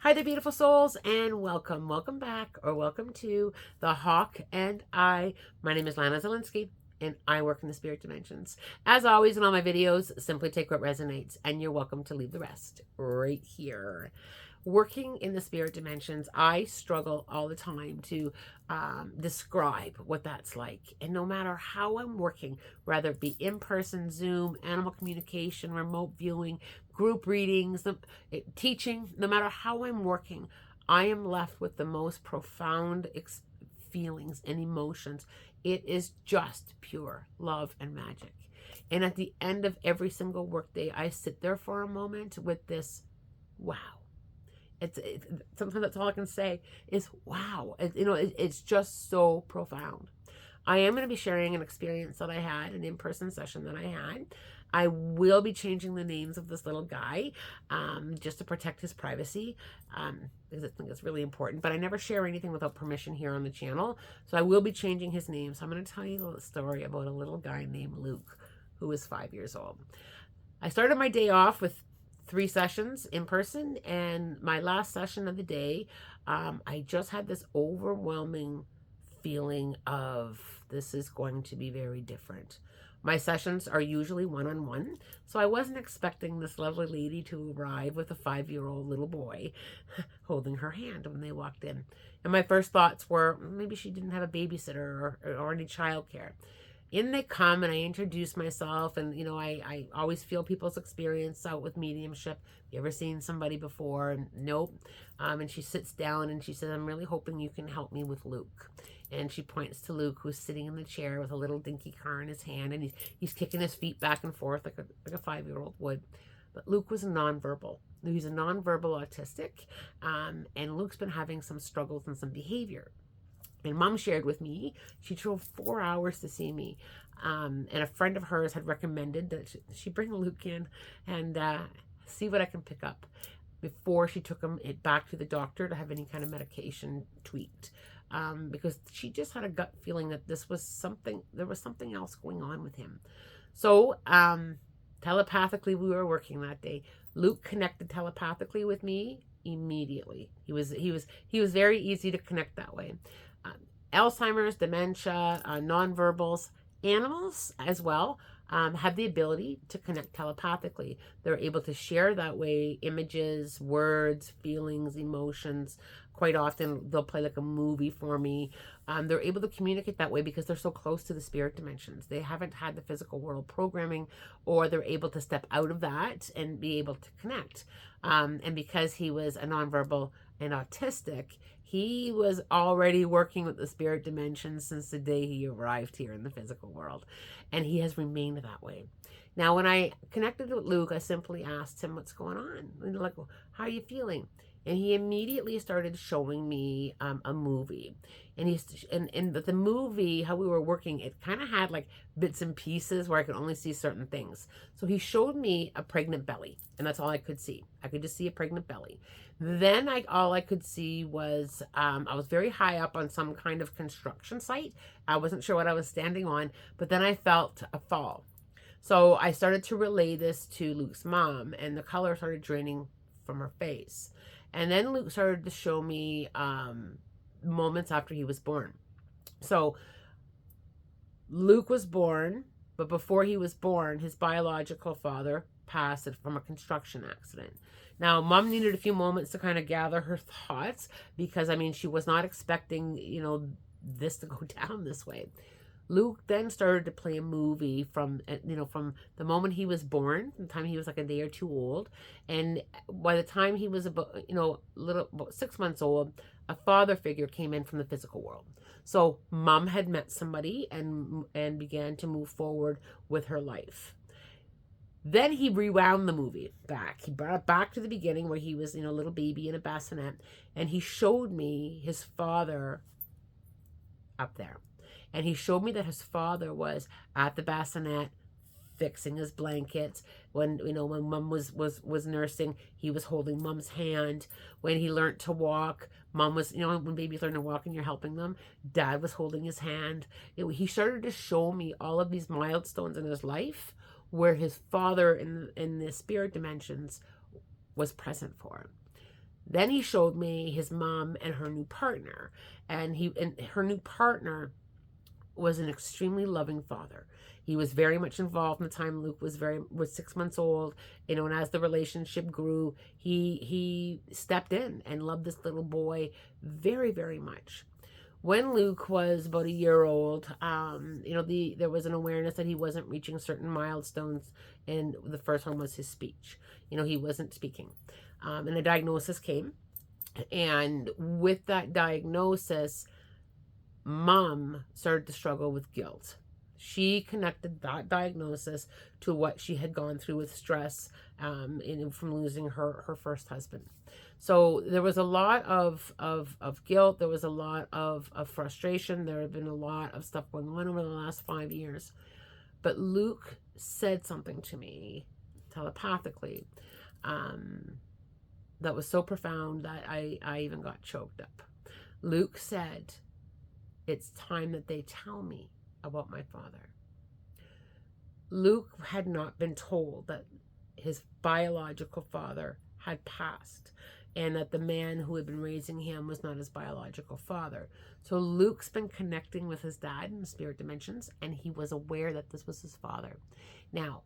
Hi there, beautiful souls, and welcome back, or welcome to The Hawk and I. My name is Lana Zielinski, and I work in the spirit dimensions. As always, in all my videos, simply take what resonates, and you're welcome to leave the rest right here. Working in the spirit dimensions, I struggle all the time to describe what that's like. And no matter how I'm working, whether it be in person, Zoom, animal communication, remote viewing, group readings, teaching, no matter how I'm working, I am left with the most profound feelings and emotions. It is just pure love and magic. And at the end of every single workday, I sit there for a moment with this wow. Sometimes that's all I can say is wow. It's just so profound. I am going to be sharing an experience that I had, an in-person session that I had. I will be changing the names of this little guy just to protect his privacy because I think it's really important. But I never share anything without permission here on the channel. So I will be changing his name. So I'm going to tell you a story about a little guy named Luke, who is 5 years old. I started my day off with 3 sessions in person, and my last session of the day, I just had this overwhelming feeling of this is going to be very different. My sessions are usually one-on-one, so I wasn't expecting this lovely lady to arrive with a 5-year-old little boy holding her hand when they walked in. And my first thoughts were maybe she didn't have a babysitter or any childcare. In they come, and I introduce myself, and I always feel people's experience out with mediumship. You ever seen somebody before? And nope. And she sits down and she says, I'm really hoping you can help me with Luke. And she points to Luke, who's sitting in the chair with a little dinky car in his hand, and he's kicking his feet back and forth like a 5-year-old would. But Luke was nonverbal. He's a nonverbal autistic, and Luke's been having some struggles and some behavior. And Mom shared with me, she drove 4 hours to see me. And a friend of hers had recommended that she bring Luke in and see what I can pick up before she took him back to the doctor to have any kind of medication tweaked. Because she just had a gut feeling that there was something else going on with him. So telepathically, we were working that day. Luke connected telepathically with me immediately. He was very easy to connect that way. Alzheimer's, dementia, nonverbals, animals as well have the ability to connect telepathically. They're able to share that way images, words, feelings, emotions. Quite often they'll play like a movie for me. They're able to communicate that way because they're so close to the spirit dimensions. They haven't had the physical world programming, or they're able to step out of that and be able to connect. And because he was a nonverbal and autistic, he was already working with the spirit dimensions since the day he arrived here in the physical world. And he has remained that way. Now, when I connected with Luke, I simply asked him, what's going on? And like, how are you feeling? And he immediately started showing me a movie. And the movie, how we were working, it kind of had like bits and pieces where I could only see certain things. So he showed me a pregnant belly, and that's all I could see. I could just see a pregnant belly. Then all I could see was, I was very high up on some kind of construction site. I wasn't sure what I was standing on, but then I felt a fall. So I started to relay this to Luke's mom, and the color started draining from her face. And then Luke started to show me moments after he was born. So Luke was born, but before he was born, his biological father passed from a construction accident. Now, Mom needed a few moments to kind of gather her thoughts because, she was not expecting, this to go down this way. Luke then started to play a movie from the moment he was born, the time he was like a day or two old, and by the time he was about 6 months old, a father figure came in from the physical world. So Mom had met somebody and began to move forward with her life. Then he rewound the movie back. He brought it back to the beginning where he was a little baby in a bassinet, and he showed me his father up there. And he showed me that his father was at the bassinet fixing his blankets. When Mom was nursing, he was holding Mom's hand. When he learned to walk, Mom was, when babies learn to walk and you're helping them, Dad was holding his hand. He started to show me all of these milestones in his life where his father in the spirit dimensions was present for him. Then he showed me his mom and her new partner, and her new partner was an extremely loving father. He was very much involved in the time Luke was 6 months old, and as the relationship grew, he stepped in and loved this little boy very, very much. When Luke was about a year old, there was an awareness that he wasn't reaching certain milestones, and the first one was his speech. He wasn't speaking, and a diagnosis came, and with that diagnosis, Mom started to struggle with guilt. She connected that diagnosis to what she had gone through with stress from losing her first husband. So there was a lot of guilt. There was a lot of frustration. There had been a lot of stuff going on over the last 5 years. But Luke said something to me telepathically that was so profound that I even got choked up. Luke said, "It's time that they tell me about my father." Luke had not been told that his biological father had passed, and that the man who had been raising him was not his biological father. So Luke's been connecting with his dad in the spirit dimensions, and he was aware that this was his father. Now,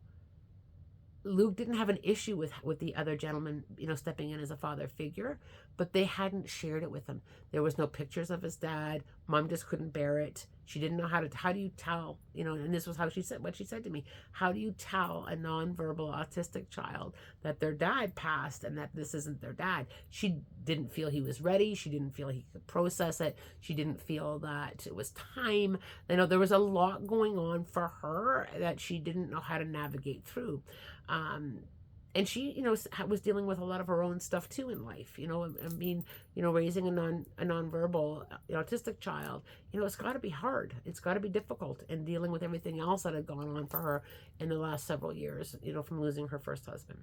Luke didn't have an issue with the other gentleman, stepping in as a father figure, but they hadn't shared it with him. There was no pictures of his dad. Mom just couldn't bear it. She didn't know how do you tell, and this was what she said to me. How do you tell a nonverbal autistic child that their dad passed and that this isn't their dad? She didn't feel he was ready. She didn't feel he could process it. She didn't feel that it was time. There was a lot going on for her that she didn't know how to navigate through. And she, was dealing with a lot of her own stuff too in life. Raising a nonverbal autistic child, it's got to be hard. It's got to be difficult, and dealing with everything else that had gone on for her in the last several years, from losing her first husband.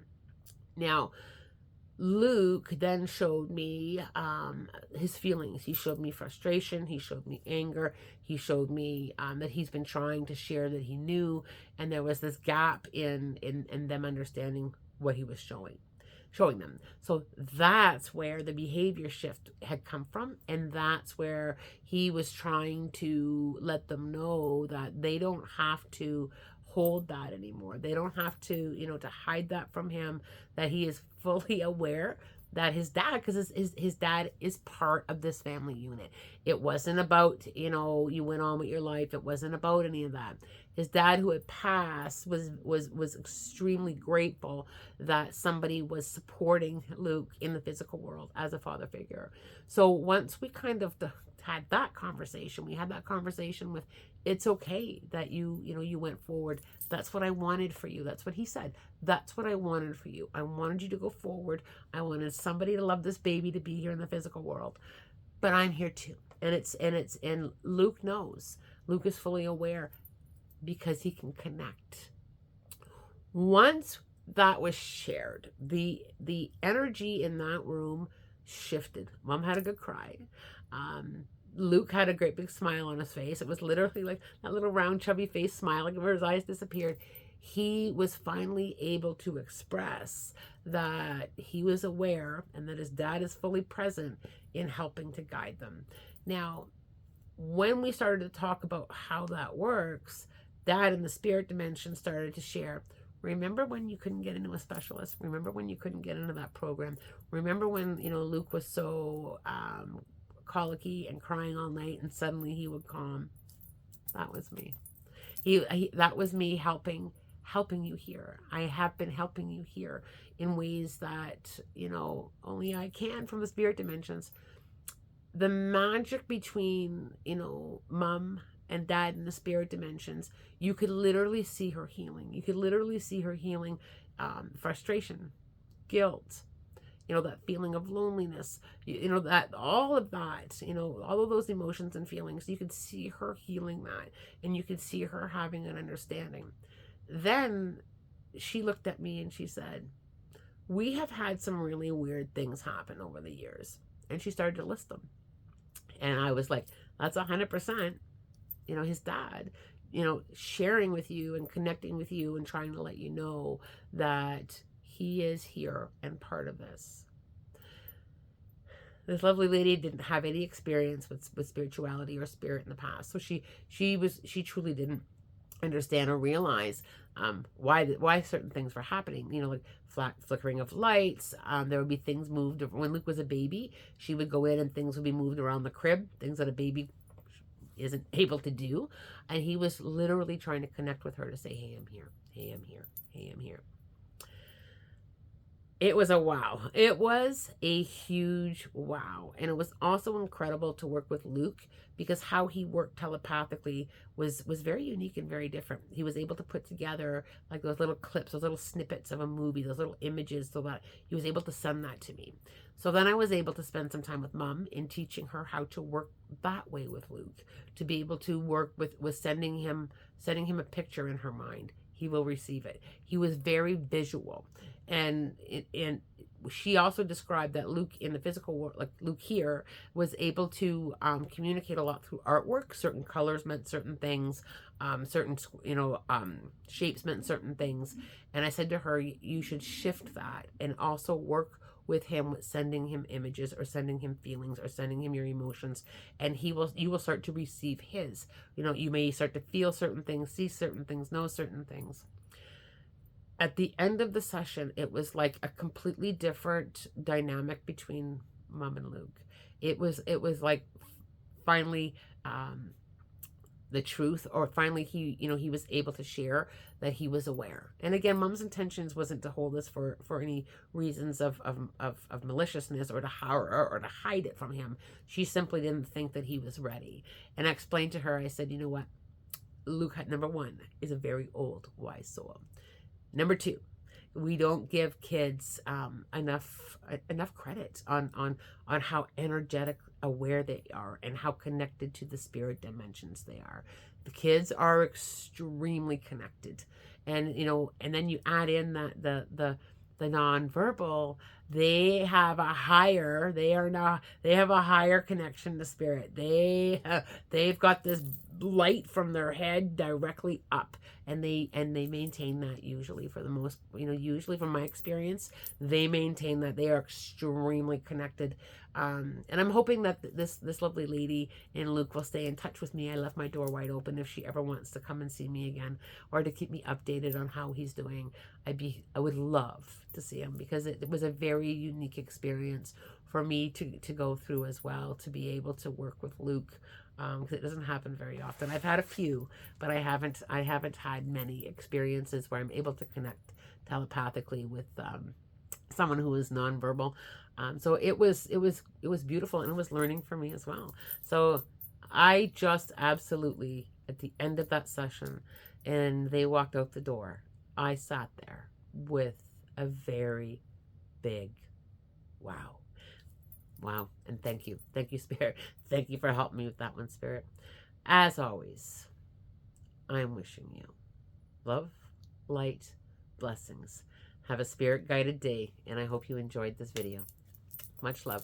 Now, Luke then showed me his feelings. He showed me frustration. He showed me anger. He showed me that he's been trying to share that he knew, and there was this gap in them understanding what he was showing them. So that's where the behavior shift had come from, and that's where he was trying to let them know that they don't have to hold that anymore. They don't have to, to hide that from him, that he is fully aware that his dad, because his dad is part of this family unit. It wasn't about, you went on with your life. It wasn't about any of that. His dad, who had passed, was extremely grateful that somebody was supporting Luke in the physical world as a father figure. So once we kind of had that conversation, we had that conversation with, it's okay that you went forward. That's what I wanted for you. That's what he said. That's what I wanted for you. I wanted you to go forward. I wanted somebody to love this baby, to be here in the physical world. But I'm here too. And Luke knows. Luke is fully aware, because he can connect. Once that was shared, the energy in that room shifted. Mom had a good cry. Luke had a great big smile on his face. It was literally like that little round chubby face smile, like where his eyes disappeared. He was finally able to express that he was aware and that his dad is fully present in helping to guide them. Now, when we started to talk about how that works, Dad in the spirit dimension started to share, remember when you couldn't get into a specialist? Remember when you couldn't get into that program? Remember when, Luke was so colicky and crying all night, and suddenly he would calm? That was me. That was me helping you here. I have been helping you here in ways that, only I can from the spirit dimensions. The magic between, Mom and Dad in the spirit dimensions, you could literally see her healing. You could literally see her healing frustration, guilt, that feeling of loneliness, that all of that, all of those emotions and feelings, you could see her healing that, and you could see her having an understanding. Then she looked at me and she said, we have had some really weird things happen over the years. And she started to list them. And I was like, that's 100%, his dad, sharing with you and connecting with you and trying to let you know that he is here and part of this. This lovely lady didn't have any experience with spirituality or spirit in the past. So she truly didn't understand or realize why certain things were happening. You know, like flickering of lights. There would be things moved. When Luke was a baby, she would go in and things would be moved around the crib, things that a baby isn't able to do. And he was literally trying to connect with her to say, hey, I'm here. Hey, I'm here. Hey, I'm here. It was a wow. It was a huge wow. And it was also incredible to work with Luke, because how he worked telepathically was very unique and very different. He was able to put together like those little clips, those little snippets of a movie, those little images, so that he was able to send that to me. So then I was able to spend some time with Mom in teaching her how to work that way with Luke, to be able to work with sending him a picture in her mind. He will receive it. He was very visual. And she also described that Luke in the physical world, like Luke here, was able to communicate a lot through artwork. Certain colors meant certain things. Certain, shapes meant certain things. And I said to her, you should shift that and also work with him, with sending him images or sending him feelings or sending him your emotions, and you will start to receive his. You may start to feel certain things, see certain things, know certain things. At the end of the session, it was like a completely different dynamic between Mom and Luke. It was like finally the truth, or finally he was able to share that he was aware. And again, Mom's intentions wasn't to hold this for any reasons of maliciousness or to hide it from him. She simply didn't think that he was ready. And I explained to her, I said, you know what, Luke, number one, is a very old, wise soul. Number two, we don't give kids enough credit on how energetic aware they are and how connected to the spirit dimensions they are. The kids are extremely connected, and and then you add in that the nonverbal, they have a higher connection to spirit. They've got this light from their head directly up, and they maintain that usually, for the most, usually from my experience, they maintain that. They are extremely connected. And I'm hoping that this lovely lady in Luke will stay in touch with me. I left my door wide open if she ever wants to come and see me again, or to keep me updated on how he's doing. I would love to see him, because it was a very unique experience for me to go through as well, to be able to work with Luke. Because it doesn't happen very often. I've had a few, but I haven't had many experiences where I'm able to connect telepathically with someone who is nonverbal. So it was beautiful, and it was learning for me as well. So I just absolutely, at the end of that session, and they walked out the door, I sat there with a very big wow. Wow. And thank you, Spirit. Thank you for helping me with that one, Spirit. As always, I'm wishing you love, light, blessings. Have a spirit-guided day, and I hope you enjoyed this video. Much love.